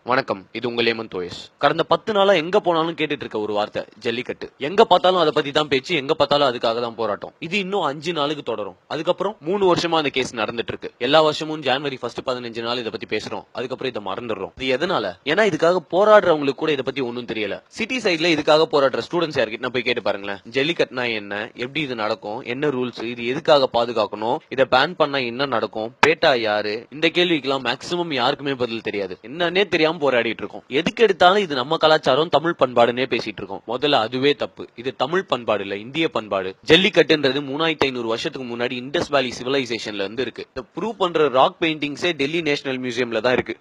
வணக்கம், இது உங்கள் ஏமன் தோயஸ். கடந்த 10 நாளா எங்க போனாலும் கேட்டுட்டு இருக்க ஒரு வார்த்தை ஜல்லிக்கட்டு. எங்க பார்த்தாலும் அதை பத்தி தான் பேச்சு, எங்க பார்த்தாலும் அதுக்காக தான் போராட்டம். இது இன்னும் 5 நாளுக்கு தொடரும். அதுக்கப்புறம் 3 வருஷமா அந்த கேஸ் நடந்துட்டு இருக்கு. எல்லா வருஷமும் ஜனவரி 1 15 நாள் இதை பத்தி பேசுறோம், அதுக்கப்புறம் இதை மறந்துடுறோம். இது எதனால? ஏன்னா இதுக்காக போராடுறவங்களுக்கு கூட இதை பத்தி ஒன்னும் தெரியல. சிட்டி சைட்ல இதுக்காக போராடுற ஸ்டூடெண்ட்ஸ் யார்கிட்ட போய் கேட்டு பாருங்களேன். ஜல்லிக்கட்டுனா என்ன, எப்படி இது நடக்கும், என்ன ரூல்ஸ், இது எதுக்காக பாதுகாக்கணும், இதை பேன் பண்ணா என்ன நடக்கும், பேட்டா யாரு, இந்த கேள்விக்கெல்லாம் மேக்சிமம் யாருக்குமே பதில் தெரியாது. என்னன்னே தெரியாம போராடிட்டு இருக்கோம். எதுக்கு எடுத்தாலும் இது நம்ம கலாச்சாரம், தமிழ் பண்பாடுன்னே பேசிட்டு இருக்கோம். முதல்ல அதுவே தப்பு. இது தமிழ் பண்பாடு இல்ல, இந்திய பண்பாடு. ஜல்லிக்கட்டுன்றது 3500 வருஷத்துக்கு முன்னாடி இண்டஸ் வேலி சிவிலைசேஷன்ல இருந்து இருக்கு. இதை ப்ரூவ் பண்ற ராக் பெயிண்டிங்ஸே டெல்லி நேஷனல் மியூசியம்ல தான் இருக்கு.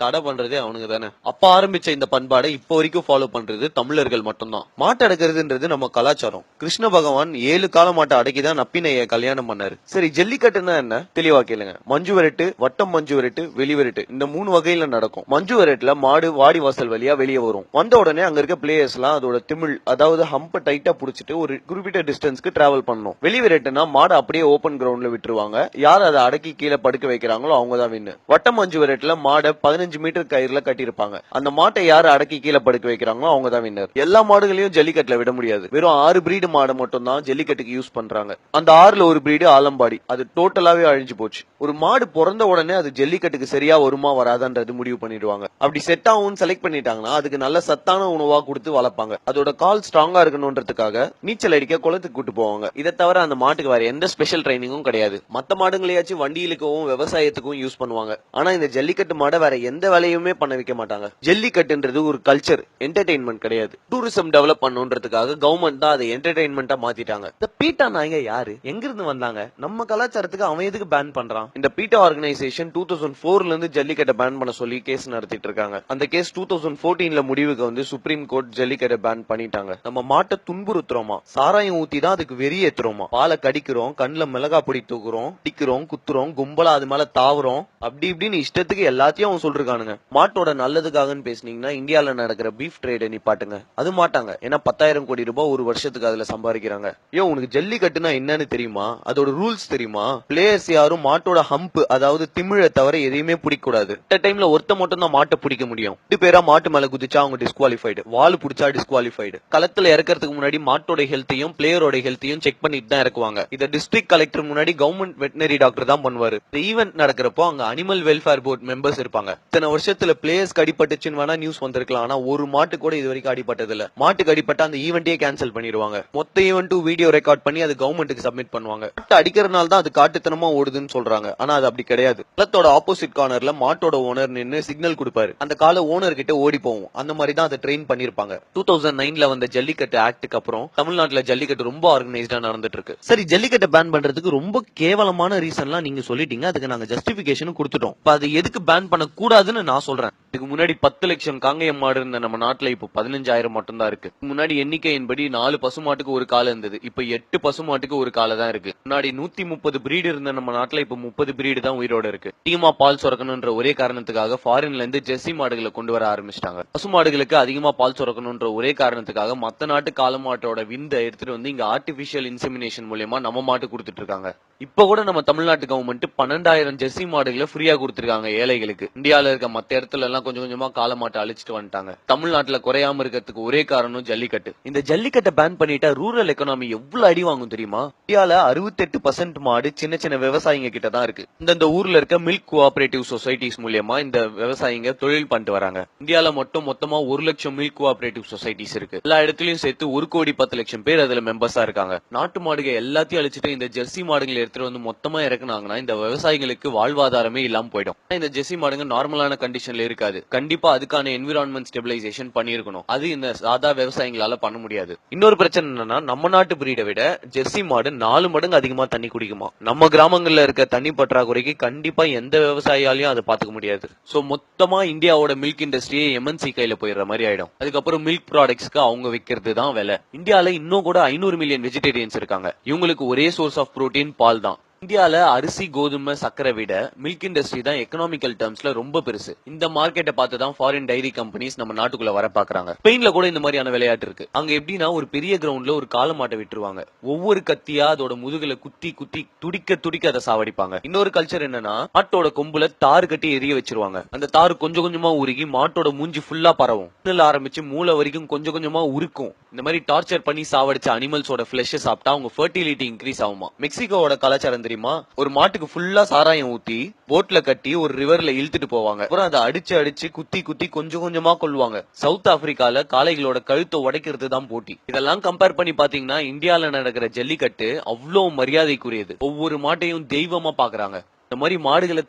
தடை பண்றதே அவனுங்க தானே. அப்ப ஆரம்பிச்ச இந்த பண்பாடை இப்போ வரைக்கும் ஃபாலோ பண்றது தமிழர்கள் மட்டும்தான். மாட்டை அடக்கிறதுன்றது நம்ம கலாச்சாரம். கிருஷ்ண பகவான் 7 கால மாட்டை அடக்கிதான் நப்பினைய கல்யாணம் பண்ணாரு. சரி, ஜல்லிக்கட்டுன்னா என்ன தெளிவா கேளுங்க. மஞ்சு விரட்டு, வட்டம் மஞ்சு விரட்டு, வெளி விரட்டு, இந்த 3 வகையில நடக்கும். மஞ்சு விரட்டுல மாடு வாடி வாசல் வழியா வெளியே வரும். வந்த உடனே அங்க இருக்க பிளேயர்ஸ் எல்லாம் அதோட திமிழ், அதாவது ஹம்ப டைட்டா புடிச்சிட்டு ஒரு குறிப்பிட்ட டிஸ்டன்ஸ்க்கு டிராவல் பண்ணணும். வெளி விரட்டுனா மாடு அப்படியே ஓபன் கிரவுண்ட்ல விட்டுருவாங்க. யார் அதை அடக்கி கீழே படுக்க வைக்கிறாங்களோ அவங்க தான் வின்னு. வட்டம் மஞ்சு விரட்டுல மாடை 15 மீட்டர் கயிறுல கட்டியிருப்பாங்க. அந்த மாட்டை யாரு அடக்கி கீழே படுக்க வைக்கிறாங்களோ அவங்க தான் வின்னர். எல்லா மாடுகளையும் ஜல்லிக்கட்டுல விட முடியாது. வெறும் 6 பிரீடு மாடு மட்டும் தான் ஜல்லிக்கட்டுக்கு யூஸ் பண்றாங்க. அந்த 6ல ஒரு பிரீடு ஆலம்பாடி, அது டோட்டலாவே அழிஞ்சு போச்சு. ஒரு மாடு பிறந்த உடனே அது ஜல்லிக்கட்டுக்கு சரியா வருமா வராதான்றது முடிவு பண்ணிடுவாங்க. அப்படி செட் ஆகும் செலக்ட் பண்ணிட்டாங்கன்னா அதுக்கு நல்ல சத்தான உணவா கொடுத்து வளர்ப்பாங்க. அதோட கால் ஸ்ட்ராங்கா இருக்கணும்ன்றதுக்காக நீச்சல் அடிக்க குளத்துக்கு கூட்டு போவாங்க. இதை தவிர அந்த மாட்டுக்கு வேற எந்த ஸ்பெஷல் ட்ரைனிங்கும் கிடையாது. மத்த மாடுங்களையாச்சும் வண்டியிலுக்கும் விவசாயத்துக்கும் யூஸ் பண்ணுவாங்க. ஆனா இந்த ஜல்லிக்கட்டு மாடை வேற எந்த வேலையுமே பண்ண வைக்க மாட்டாங்க. ஜல்லிக்கட்டுன்றது ஒரு கல்ச்சர், என்டர்டெயின்மெண்ட் கிடையாது. டூரிசம் டெவலப் பண்ணுன்றதுக்காக கவர்மெண்ட் தான் அதை என்டர்டெயின்மெண்டா மாத்திட்டாங்க. இந்த பீட்டா நாய்ங்க யாரு, எங்க இருந்து வந்தாங்க, நம்ம கலாச்சாரத்துக்கு அவன் எதுக்கு பேன் பண்றான்? இந்த பீட்டா ஆர்கனைசேஷன் 2004ல இருந்து ஜல்லிக்கட்டை பேன் பண்ண சொல்லி கேஸ் நடத்திட்டு இருக்காங்க. அந்த கேஸ் 2014ல முடிவுக்கு வந்து சுப்ரீம் கோர்ட் ஜல்லிக்கட்டை பேன் பண்ணிட்டாங்க. நம்ம மாட்டை துன்புறுத்துறோமா, சாராயம் ஊத்தி தான் அதுக்கு வெறியேத்துறோமா, பாலை கடிக்கிறோம், கண்ணுல மிளகா பொடி தூக்குறோம், அடிக்கிறோம், குத்துறோம், கும்பலா அது மேல தாவுறோம், அப்படி இப்படின்னு இஷ்டத்துக்கு எல்லாத்தையும் அவன் சொல்றானுங்க. மாட்டோட நல்லதுக்காகன்னு பேசுனீங்கன்னா இந்தியால நடக்கிற பீஃப் ட்ரேட நிப்பாட்டுங்க. அது மாட்டாங்க. ஏன்னா 10,000 கோடி ரூபாய் ஒரு வருஷத்துக்கு அதுல சம்பாதிக்கிறாங்க. உனக்கு ஜல்லிக்கட்டுனா என்னன்னு தெரியுமா, அதோட ரூல்ஸ் தெரியுமா? பிளேயர்ஸ் யாரும் மாட்டோட ஹம்ப், அதாவது திமிழை தவிர எதையுமே பிடிக்க கூடாது. டைம்ல ஒருத்த மட்டும் தான் மாட்டை பிடிக்க முடியும். 2 பேரா மாட்டு மேல குதிச்சா அவங்க டிஸ்குவாலிஃபைடு, வால் பிடிச்சா டிஸ்குவாலிஃபைடு. களத்துல இறக்கிறதுக்கு முன்னாடி மாட்டோட ஹெல்த்தையும் பிளேயரோட ஹெல்த்தையும் செக் பண்ணிட்டு தான் இறக்குவாங்க. இதை டிஸ்ட்ரிக்ட் கலெக்டர் முன்னாடி கவர்மெண்ட் வெட்டினரி டாக்டர் தான் பண்ணுவாரு. இந்த ஈவென்ட் நடக்கிறப்போ அங்க அனிமல் வெல்ஃபேர் போர்ட் மெம்பர்ஸ் இருப்பாங்க. இத்தனை வருஷத்துல பிளேயர்ஸ்க்கு அடிபட்டுச்சுன்னு வேணா நியூஸ் வந்திருக்கலாம். ஆனா ஒரு மாட்டு கூட இது வரைக்கும் அடிபட்டது இல்ல. மாட்டுக்கு அடிபட்டா அந்த ஈவெண்டே கேன்சல் பண்ணிடுவாங்க. மொத்த ஈவென்ட்டும் வீடியோ ரெக்கார்ட் பண்ணி அது கவர்மெண்ட்டுக்கு சப்மிட் பண்ணுவாங்க. மாட்டை அடிக்கிறதுனால தான் அது காட்டுத்தனமா ஓடுதுன்னு சொல்றாங்க. ஆனா அது அப்படி கிடையாது. களத்தோட ஆப்போசிட் கார்னர்ல மாட்டோட ஓனர் நின்னு சிக்னல் கொடுப்பாரு. அந்த கால ஓனர் கிட்ட ஓடி போவோம். அந்த மாதிரி தான் அதை ட்ரெயின் பண்ணிருப்பாங்க. 2009ல வந்த ஜல்லிக்கட்டு ஆக்டுக்கு அப்புறம் தமிழ்நாட்டுல ஜல்லிக்கட்டு ரொம்ப ஆர்கனைஸ்டா நடந்துட்டு இருக்கு. சரி, ஜல்லிக்கட்டை பேன் பண்றதுக்கு ரொம்ப கேவலமான ரீசன்லாம் நீங்க சொல்லிட்டீங்க. அதுக்கு நாங்க ஜஸ்டிபிகேஷன் கொடுத்துட்டோம். அது எதுக்கு பேன் பண்ண கூடாதுன்னு நான் சொல்றேன். இதுக்கு முன்னாடி 10 லட்சம் காங்கேயம் மாடு இருந்த நம்ம நாட்டுல இப்போ 15,000 மட்டும் தான் இருக்கு. முன்னாடி எண்ணிக்கையின்படி 4 பசுமாட்டுக்கு ஒரு கால இருந்தது. இப்ப 8 பசுமாட்டுக்கு ஒரு கால தான் இருக்கு. முன்னாடி 130 பிரீடு இருந்த நம்ம நாட்டுல இப்ப 30 பிரீடு தான் உயிரோட இருக்கு. அதிகமா பால் சுரக்கணும்ன்ற ஒரே காரணத்துக்காக ஃபாரின்ல இருந்து ஜெர்சி மாடுகளை கொண்டு வர ஆரம்பிச்சிட்டாங்க. பசுமாடுகளுக்கு அதிகமா பால் சுரக்கணும்ன்ற ஒரே காரணத்துக்காக மத்த நாட்டு கால மாட்டோட விந்தை எடுத்துட்டு வந்து இங்க ஆர்டிபிஷியல் இன்செமினேஷன் மூலமா நம்ம மாட்டு கொடுத்துட்டு இருக்காங்க. இப்ப கூட நம்ம தமிழ்நாட்டு கவர்மெண்ட் 12,000 ஜெர்சி மாடுகளை ஃப்ரீயா கொடுத்திருக்காங்க ஏழைகளுக்கு. இந்தியால இருக்க மத்த இடத்துல எல்லாம் கொஞ்சம் கொஞ்சமா கால மாட்டை அழிச்சிட்டு வந்துட்டாங்க. தமிழ்நாட்டுல குறையாம இருக்கிறதுக்கு ஒரே காரணம் ஜல்லிக்கட்டு. இந்த ஜல்லிக்கட்டை பேன் பண்ணிட்டா ரூரல் எக்கானமி எவ்வளவு அடி வாங்கும் தெரியுமா? இந்தியால 68% மாடு சின்ன சின்ன விவசாயிங்க கிட்ட தான் இருக்கு. இந்த ஊர்ல இருக்க மில்க் கோஆபரேட்டிவ் சொசைட்டிஸ் மூலமா இந்த விவசாயிங்க தொழில் பண்ணிட்டு வராங்க. இந்தியால மொத்தமா 1 லட்சம் மில்க் கோஆபரேட்டிவ் சொசைட்டிஸ் இருக்கு. எல்லா இடத்துலயும் சேர்த்து 1,10,00,000 பேர் அதுல மெம்பர்ஸா இருக்காங்க. நாட்டு மாடுகள் எல்லாத்தையும் அழிச்சிட்டு இந்த ஜெர்சி மாடுகளை எடுத்துட்டு வந்து மொத்தமா இறக்குனாங்கன்னா இந்த விவசாயிகளுக்கு வாழ்வாதாரமே இல்லாம போயிடும். இந்த ஜெர்சி மாடுங்க நார்மலான கண்டிஷன்ல இருக்காது. கண்டிப்பா அதுக்கான என்விரான்மெண்ட் ஸ்டெபிலைசேஷன் பண்ணிருக்கணும். அது இந்த சாதா விவசாயிகளால பண்ண முடியாது. இன்னொரு பிரச்சனை என்னன்னா, நம்ம நாட்டு பிரீடை விட ஜெர்சி மாடு 4 மடங்கு அதிகமா தண்ணி குடிக்குமா. நம்ம கிராமங்கள்ல இருக்க தண்ணி பற்றாக்குறைக்கு கண்டிப்பா எந்த விவசாயியாலையும் அதை பாத்துக்க முடியாது. சோ மொத்தமா இந்தியாவோட மில்க் இண்டஸ்ட்ரியே எம்என்சி கையில போயிடுற மாதிரி ஆயிடும். அதுக்கப்புறம் மில்க் ப்ராடக்ட்ஸ்க்கு அவங்க விற்கிறது தான் வேலை. இந்தியால இன்னும் கூட 500 மில்லியன் வெஜிடேரியன்ஸ் இருக்காங்க. இவங்களுக்கு ஒரே சோர்ஸ் ஆஃப் புரோட்டீன் பால் தான். இந்தியால அரிசி கோதுமை சக்கரை விட மில்க் இண்டஸ்ட்ரி தான் எக்கனாமிக்கல் டேர்ம்ஸ்ல ரொம்ப பெருசு. இந்த மார்க்கெட்டை பார்த்து தான் ஃபாரின் டைரி கம்பெனிஸ் நம்ம நாட்டுக்குள்ள வர பாக்குறாங்க. ஸ்பெயின்ல கூட இந்த மாதிரியான விளையாட்டு இருக்கு. அங்க எப்படின்னா ஒரு பெரிய கிரவுண்ட்ல ஒரு காளை மாட்டை விட்டுருவாங்க. ஒவ்வொரு கத்தியா அதோட முதுகுல குத்தி குத்தி துடிக்க துடிக்க அதை சாவடிப்பாங்க. இன்னொரு கல்ச்சர் என்னன்னா மாட்டோட கொம்புல தாறு கட்டி எரிய வச்சிருவாங்க. அந்த தாறு கொஞ்சம் கொஞ்சமா உருகி மாட்டோட மூஞ்சி ஃபுல்லா பரவும். ஆரம்பிச்சு மூளை வரைக்கும் கொஞ்சம் கொஞ்சமா உருக்கும். இந்த மாதிரி டார்ச்சர் பண்ணி சாவடிச்ச அனிமல்ஸோட ஃபிளஷ் சாப்பிட்டா அவங்க ஃபெர்டிலிட்டி இன்க்ரீஸ் ஆகுமா. மெக்சிகோவோட கலாச்சாரம் தெரியுமா? ஒரு மாட்டுக்கு ஃபுல்லா சாராயம் ஊத்தி போட்ல கட்டி ஒரு ரிவர்ல இழுத்துட்டு போவாங்க. அப்புறம் அதை அடிச்சு அடிச்சு குத்தி குத்தி கொஞ்சம் கொஞ்சமா கொல்லுவாங்க. சவுத் ஆப்பிரிக்கால காளைகளோட கழுத்தை உடைக்கிறது தான் போட்டி. இதெல்லாம் கம்பேர் பண்ணி பாத்தீங்கன்னா இந்தியால நடக்கிற ஜல்லிக்கட்டு அவ்வளவு மரியாதைக்குரியது. ஒவ்வொரு மாட்டையும் தெய்வமா பாக்குறாங்க. இந்த மாதிரி மாடுகளை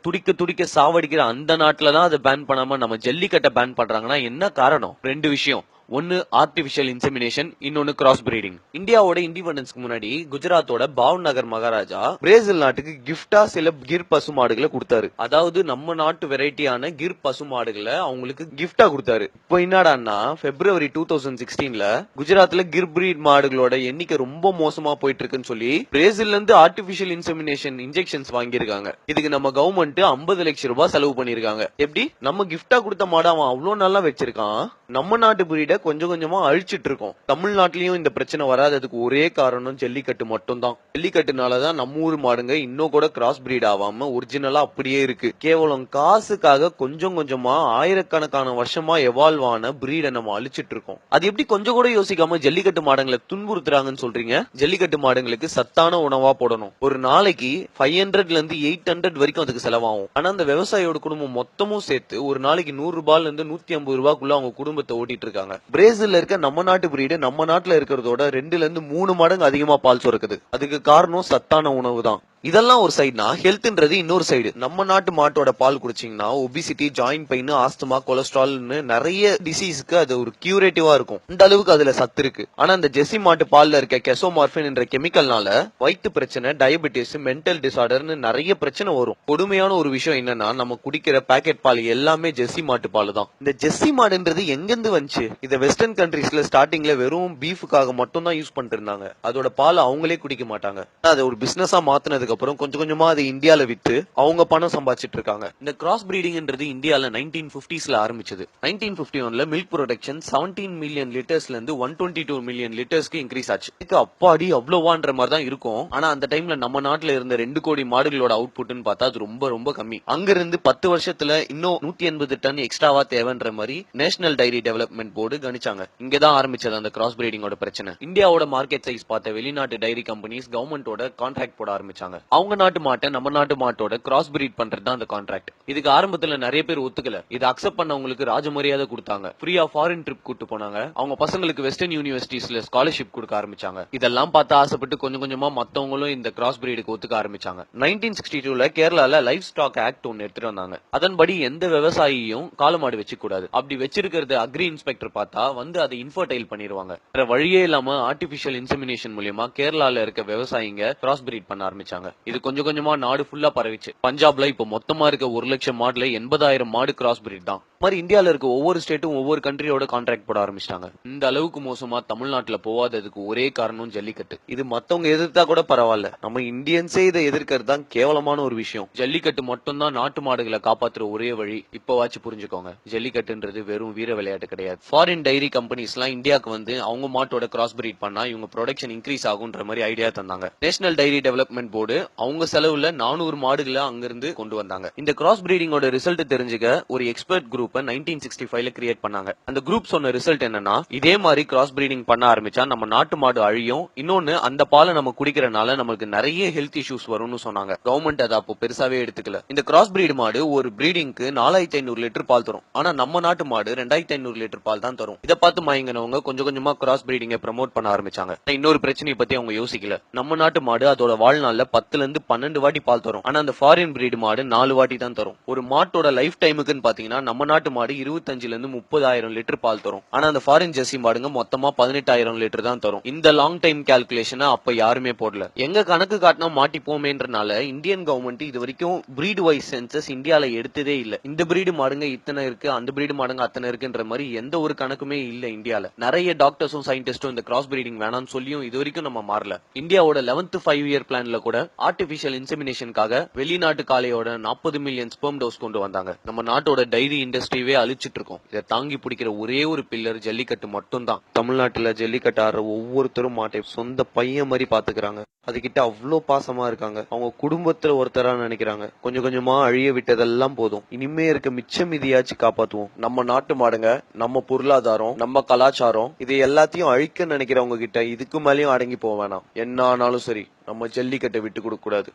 துடிக்க துடிக்க சாவடிக்கிற அந்த நாட்டுல தான் அதை பேன் பண்ணாம நம்ம ஜல்லிக்கட்டை பேன் பண்றாங்கன்னா என்ன காரணம்? ரெண்டு விஷயம். ஒன்னு ஆர்டிபிஷியல் இன்செமினேஷன், இன்னொன்னு கிராஸ் பிரீடிங். இந்தியாவோட இண்டிபெண்டன்ஸ்க்கு முன்னாடி குஜராத்தோட பாவ்நகர் மகாராஜா பிரேசில் நாட்டுக்கு கிஃப்டா சில கிர் பசு மாடுகளை கொடுத்தாரு. அதாவது நம்ம நாட்டு வெரைட்டியான கிர் பசு மாடுகளை அவங்களுக்கு கிஃப்டா கொடுத்தாரு. இப்போ என்னடான்னா பிப்ரவரி 2016ல குஜராத்ல கிர் பிரீட் மாடுகளோட எண்ணிக்கை ரொம்ப மோசமா போயிட்டு இருக்குன்னு சொல்லி பிரேசில்ல இருந்து ஆர்டிபிஷியல் இன்செமினேஷன் இன்ஜெக்ஷன்ஸ் வாங்கியிருக்காங்க. இதுக்கு நம்ம கவர்மெண்ட் 50 லட்சம் ரூபாய் செலவு பண்ணிருக்காங்க. எப்படி? நம்ம கிஃப்டா கொடுத்த மாடு அவன் அவ்வளவு நல்லா வச்சிருக்கான், நம்ம நாட்டு பிரீட கொஞ்சம் கொஞ்சமா அழிச்சிட்டு இருக்கோம். தமிழ்நாட்டிலயும் இந்த பிரச்சனை வராததுக்கு ஒரே காரணம் ஜல்லிக்கட்டு மட்டும் தான். ஜல்லிக்கட்டுனாலதான் நம்ம ஊர் மாடுங்க இன்னும் கூட கிராஸ் பிரீட் ஆகாம ஒரிஜினலா அப்படியே இருக்கு. கேவலம் காசுக்காக கொஞ்சம் கொஞ்சமா ஆயிரக்கணக்கான வருஷமா எவால்வ் ஆன பிரீடை நம்ம அழிச்சிட்டு இருக்கோம். அது எப்படி கொஞ்சம் கூட யோசிக்காம ஜல்லிக்கட்டு மாடுங்களை துன்புறுத்துறாங்கன்னு சொல்றீங்க? ஜல்லிக்கட்டு மாடுங்களுக்கு சத்தான உணவா போடணும். ஒரு நாளைக்கு 500ல இருந்து 800 வரைக்கும் அதுக்கு செலவாகும். ஆனா அந்த விவசாயியோட குடும்பம் மொத்தமும் சேர்த்து ஒரு நாளைக்கு 100 ரூபாயில இருந்து 150 ரூபாய்க்குள்ள அவங்க குடும்பத்தை ஓட்டிட்டு இருக்காங்க. பிரேசில்ல இருக்க நம்ம நாட்டு பிரீடு நம்ம நாட்டுல இருக்கிறதோட 2ல இருந்து 3 மடங்கு அதிகமா பால் சுரக்குது. அதுக்கு காரணம் சத்தான உணவு தான். இதெல்லாம் ஒரு சைடுனா ஹெல்த்ன்றது இன்னொரு சைடு. நம்ம நாட்டு மாட்டோட பால் குடிச்சீங்கன்னா ஒபிசிட்டி, ஜாயிண்ட் பெயின், ஆஸ்துமா, கொலஸ்ட்ரால்னு நிறைய டிசீஸ்க்கு அது ஒரு கியூரேட்டிவா இருக்கும். இந்த அளவுக்கு அதுல சத்து இருக்கு. ஆனா இந்த ஜெர்சி மாட்டு பால்ல இருக்க கெசோமார்பின் என்ற கெமிக்கல்னால வயிற்று பிரச்சனை, டயபெட்டிஸ், மென்டல் டிசார்டர்னு நிறைய பிரச்சனை வரும். கொடுமையான ஒரு விஷயம் என்னன்னா நம்ம குடிக்கிற பாக்கெட் பால் எல்லாமே ஜெர்சி மாட்டு பால் தான். இந்த ஜெர்சி மாடுன்றது எங்கிருந்து வந்துச்சு? இத வெஸ்டர்ன் கண்ட்ரீஸ்ல ஸ்டார்டிங்ல வெறும் பீஃபுக்காக மட்டும் தான் யூஸ் பண்ணிட்டு இருந்தாங்க. அதோட பால் அவங்களே குடிக்க மாட்டாங்க. அதை ஒரு பிசினஸா மாத்தினதுக்கு அப்புறம் கொஞ்சம் கொஞ்சமா அது இந்தியால வித்து அவங்க பணம் சம்பாதிச்சிட்டு இருக்காங்க. இந்த கிராஸ் பிரீடிங்ன்றது இந்தியால 1950ஸ்ல ஆரம்பிச்சது. 1951ல மில்க் ப்ரொடக்ஷன் 17 மில்லியன் லிட்டர்ஸ்ல இருந்து 122 மில்லியன் லிட்டர்ஸ்க்கு இன்க்ரீஸ் ஆச்சு. அப்பாடி அவ்வளவான்ற மாதிரி தான் இருக்கும். ஆனா அந்த டைம்ல நம்ம நாட்டுல இருந்த 2 கோடி மாடுகளோட அவுட்புட்னு பார்த்தா அது ரொம்ப ரொம்ப கம்மி. அங்க இருந்து 10 வருஷத்துல இன்னும் 180 டன் எக்ஸ்ட்ராவா தேவைன்ற மாதிரி நேஷனல் டைரி டெவலப்மெண்ட் போர்டு கணிச்சாங்க. இங்கதான் ஆரம்பிச்சது அந்த கிராஸ் பிரீடிங்கோட பிரச்சனை. இந்தியாவோட மார்க்கெட் சைஸ் பார்த்த வெளிநாட்டு டைரி கம்பெனிஸ் கவர்மெண்டோட கான்ட்ராக்ட் போட ஆரம்பிச்சாங்க. அவங்க நாட்டு மாட்டை நம்ம நாட்டு மாட்டோட கிராஸ் பிரீட் பண்றது தான் அந்த கான்ட்ராக்ட். இதுக்கு ஆரம்பத்துல நிறைய பேர் ஒத்துக்கல. இதை அக்செப்ட் பண்ணவங்களுக்கு ராஜமரியாதை கொடுத்தாங்க. ஃப்ரீயா ஃபாரின் ட்ரிப் கூட்டு போனாங்க. அவங்க பசங்களுக்கு வெஸ்டர்ன் யூனிவர்சிட்டிஸ்ல ஸ்காலர்ஷிப் கொடுக்க ஆரம்பிச்சாங்க. இதெல்லாம் பார்த்து ஆசைப்பட்டு கொஞ்சம் கொஞ்சமா மத்தவங்களும் இந்த கிராஸ் பிரீடுக்கு ஒத்துக்க ஆரம்பிச்சாங்க. 1962ல கேரளால லைஃப் ஸ்டாக் ஆக்ட் ஒன்னு எடுத்துட்டு வந்தாங்க. அதன்படி எந்த விவசாயியும் காலமாடு வச்சு கூடாது. அப்படி வச்சிருக்கிறது அக்ரி இன்ஸ்பெக்டர் பார்த்தா வந்து அதை இன்ஃபர்டைல் பண்ணிடுவாங்க. வேற வழியே இல்லாம ஆர்டிபிஷியல் இன்செமினேஷன் மூலமா கேரளால இருக்க விவசாயிங்க கிராஸ் பிரீட் பண்ண ஆரம்பிச்சாங்க. இது கொஞ்சம் கொஞ்சமா நாடு ஃபுல்லா பரவிச்சு. பஞ்சாப்ல இப்ப மொத்தமா இருக்க 1 லட்சம் மாடுல 80,000 மாடு கிராஸ் பிரீட் தான். மாதிரி இந்தியால இருக்க ஒவ்வொரு ஸ்டேட்டும் ஒவ்வொரு கண்ட்ரியோட கான்ட்ராக்ட் போட ஆரம்பிச்சிட்டாங்க. இந்த அளவுக்கு மோசமா தமிழ்நாட்டுல போவாததுக்கு ஒரே காரணம் ஜல்லிக்கட்டு. இது மத்தவங்க எதிர்த்தா கூட பரவாயில்ல, நம்ம இந்தியன்ஸே இதை எதிர்க்கிறது தான் கேவலமான ஒரு விஷயம். ஜல்லிக்கட்டு மட்டும் தான் நாட்டு மாடுகளை காப்பாத்துற ஒரே வழி. இப்பவாச்சும் புரிஞ்சுக்கோங்க, ஜல்லிக்கட்டுன்றது வெறும் வீர விளையாட்டு கிடையாது. ஃபாரின் டைரி கம்பெனிஸ் எல்லாம் இந்தியாவுக்கு வந்து அவங்க மாட்டோட கிராஸ் பிரீட் பண்ணா இவங்க ப்ரொடக்ஷன் இன்க்ரீஸ் ஆகுன்ற மாதிரி ஐடியா தந்தாங்க. நேஷனல் டைரி டெவலப்மெண்ட் போர்டு அவங்க செலவுல 400 மாடுகளை அங்கிருந்து கொண்டு வந்தாங்க. இந்த கிராஸ் பிரீடிங்கோட ரிசல்ட் தெரிஞ்சுக்க ஒரு எக்ஸ்பர்ட் குரூப் 1965ல கிரியேட் பண்ணாங்க. அந்த குரூப் சொன்ன ரிசல்ட் என்னன்னா, இதே மாதிரி கிராஸ் பிரீடிங் பண்ண ஆரம்பிச்சா நம்ம நாட்டு மாடு அழியும், இன்னொன்னு அந்த பாலை நம்ம குடிக்கிறனால நமக்கு நிறைய ஹெல்த் இஷ்யூஸ் வரும்னு சொன்னாங்க. கவர்மெண்ட் அதை அப்போ பெருசாவே எடுத்துக்கல. இந்த கிராஸ் பிரீட் மாடு ஒரு பிரீடிங்க்கு 4500 லிட்டர் பால் தரும். ஆனா நம்ம நாட்டு மாடு 2500 லிட்டர் பால் தான் தரும். இதை பார்த்து மயங்கினவங்க கொஞ்சம் கொஞ்சமா கிராஸ் பிரீடிங்கை ப்ரமோட் பண்ண ஆரம்பிச்சாங்க. இன்னொரு பிரச்சனையை பத்தி அவங்க யோசிக்கல. நம்ம நாட்டு மாடு அதோட வாழ்நாள்ல 10ல இருந்து 12 வாட்டி பால் தரும். ஆனா அந்த ஃபாரின் பிரீட் மாடு 4 வாட்டி தான் தரும். ஒரு மாட்டோட லைஃப் டைமுக்குன்னு பாத்தீங்கன்னா நம்ம நாட்டு மாடு 25ல இருந்து 30,000 லிட்டர் பால் தரும். ஆனா அந்த ஃபாரின் ஜெர்சி மாடுங்க மொத்தமா 18,000 லிட்டர் தான் தரும். இந்த லாங் டைம் கால்குலேஷன் அப்ப யாருமே போடல. எங்க கணக்கு காட்டினா மாட்டிப்போமேன்றனால இந்தியன் கவர்மெண்ட் இது வரைக்கும் பிரீட் வைஸ் சென்சஸ் இந்தியால எடுத்ததே இல்ல. இந்த பிரீடு மாடுங்க இத்தனை இருக்கு, அந்த பிரீடு மாடுங்க அத்தனை இருக்குன்ற மாதிரி எந்த ஒரு கணக்குமே இல்ல இந்தியால. நிறைய டாக்டர்ஸும் சயின்டிஸ்டும் இந்த கிராஸ் பிரீடிங் வேணாம்னு சொல்லியும் இது வரைக்கும் நம்ம மாறல. இந்தியாவோட 11th 5 இயர் பிளான்ல கூட ஆர்டிபிஷியல் இன்செமினேஷனுக்காக வெளிநாட்டு காளையோட 40 மில்லியன் ஸ்பெர்ம் டோஸ் கொண்டு வந்தாங்க. நம்ம நாட்டோட டைரி இண்டஸ்ட்ரியவே அழிச்சிட்டு இருக்கோம். இதை தாங்கி பிடிக்கிற ஒரே ஒரு பில்லர் ஜல்லிக்கட்டு மட்டும்தான். தமிழ்நாட்டுல ஜல்லிக்கட்டு ஆடுற ஒவ்வொருத்தரும் மாட்டை சொந்த பையன் மாதிரி பாத்துக்கிறாங்க. அதுகிட்ட அவ்வளோ பாசமா இருக்காங்க. அவங்க குடும்பத்துல ஒருத்தரா நினைக்கிறாங்க. கொஞ்சம் கொஞ்சமா அழிய விட்டதெல்லாம் போதும். இனிமே இருக்க மிச்சம் மீதியாச்சும் காப்பாத்துவோம். நம்ம நாட்டு மாடுங்க, நம்ம பொருளாதாரம், நம்ம கலாச்சாரம், இது எல்லாத்தையும் அழிக்க நினைக்கிறவங்க கிட்ட இதுக்கு மேலயும் அடங்கி போக வேணாம். என்ன ஆனாலும் சரி, நம்ம ஜல்லிக்கட்டை விட்டு கொடுக்க கூடாது.